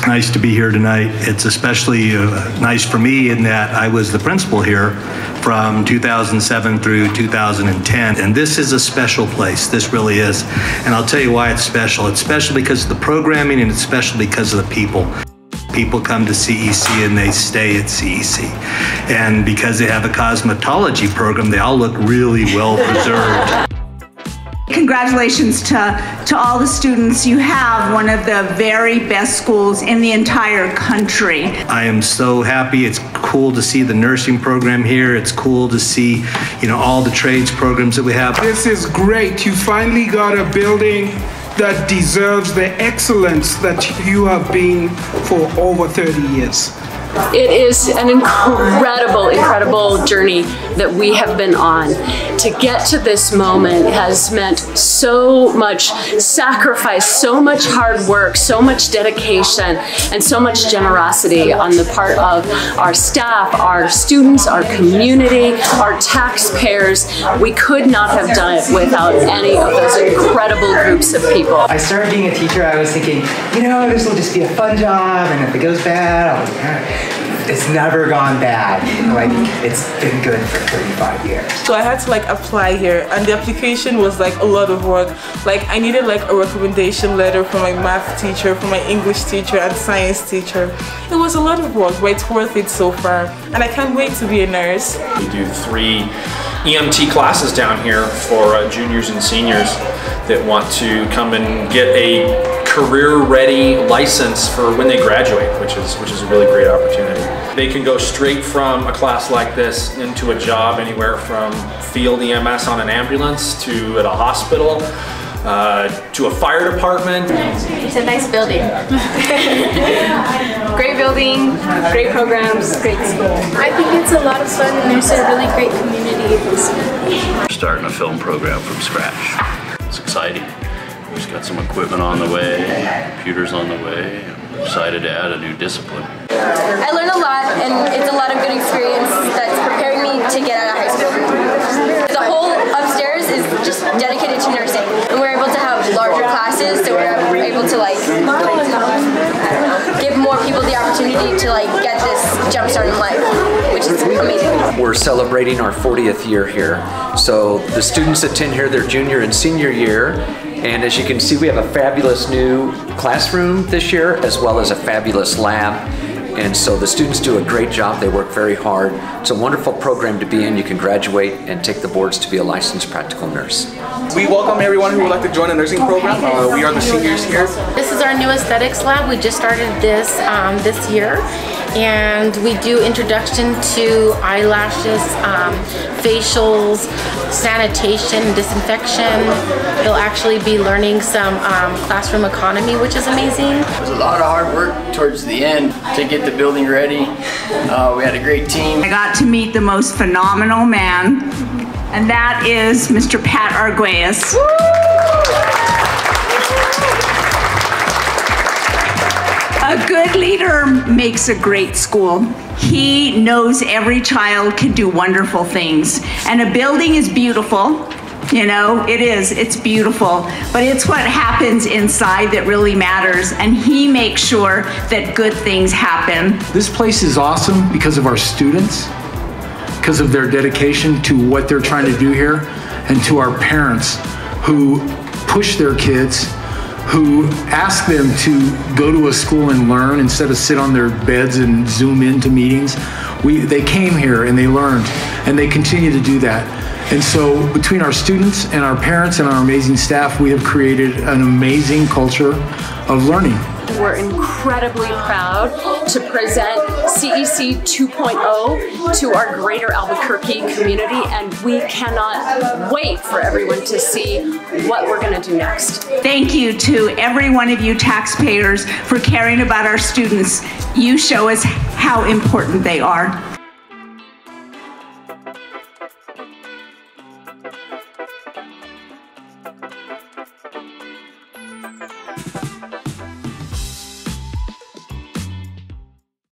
nice to be here tonight. It's especially nice for me in that I was the principal here from 2007 through 2010. And this is a special place. This really is. And I'll tell you why it's special. It's special because of the programming, and it's special because of the people. People come to CEC and they stay at CEC. And because they have a cosmetology program, they all look really well preserved. Congratulations to all the students. You have one of the very best schools in the entire country. I am so happy. It's cool to see the nursing program here. It's cool to see, all the trades programs that we have. This is great. You finally got a building that deserves the excellence that you have been for over 30 years. It is an incredible journey that we have been on. To get to this moment has meant so much sacrifice, so much hard work, so much dedication, and so much generosity on the part of our staff, our students, our community, our taxpayers. We could not have done it without any of those incredible groups of people. I started being a teacher, I was thinking, this will just be a fun job, and if it goes bad, I'll be all right. It's never gone bad. It's been good for 35 years. So I had to apply here, and the application was a lot of work. I needed a recommendation letter from my math teacher, from my English teacher and science teacher. It was a lot of work, but it's worth it so far. And I can't wait to be a nurse. We do 3 EMT classes down here for juniors and seniors that want to come and get a career-ready license for when they graduate, which is a really great opportunity. They can go straight from a class like this into a job anywhere from field EMS on an ambulance to at a hospital to a fire department. It's a nice building. Great building, great programs, great school. I think it's a lot of fun, and there's a really great community. We're starting a film program from scratch. It's exciting. We've got some equipment on the way, computers on the way. I'm excited to add a new discipline. I learned a lot, and it's a lot of good experience that's preparing me to get out of high school. The whole upstairs is just dedicated to nursing, and we're able to have larger classes, so we're able to give more people the opportunity to get this jump start in life, which is amazing. We're celebrating our 40th year here. So the students attend here their junior and senior year. And as you can see, we have a fabulous new classroom this year, as well as a fabulous lab. And so the students do a great job. They work very hard. It's a wonderful program to be in. You can graduate and take the boards to be a licensed practical nurse. We welcome everyone who would like to join a nursing program. We are the seniors here. This is our new aesthetics lab. We just started this this year. And we do introduction to eyelashes, facials, sanitation, disinfection. They'll actually be learning some classroom economy, which is amazing. It was a lot of hard work towards the end to get the building ready. We had a great team. I got to meet the most phenomenal man, and that is Mr. Pat Arguelles. A good leader makes a great school. He knows every child can do wonderful things. And a building is beautiful. It is. It's beautiful. But it's what happens inside that really matters. And he makes sure that good things happen. This place is awesome because of our students, because of their dedication to what they're trying to do here, and to our parents who push their kids, who ask them to go to a school and learn instead of sit on their beds and Zoom into meetings. They came here and they learned, and they continue to do that. And so between our students and our parents and our amazing staff, we have created an amazing culture of learning. We're incredibly proud to present CEC 2.0 to our greater Albuquerque community, and we cannot wait for everyone to see what we're going to do next. Thank you to every one of you taxpayers for caring about our students. You show us how important they are.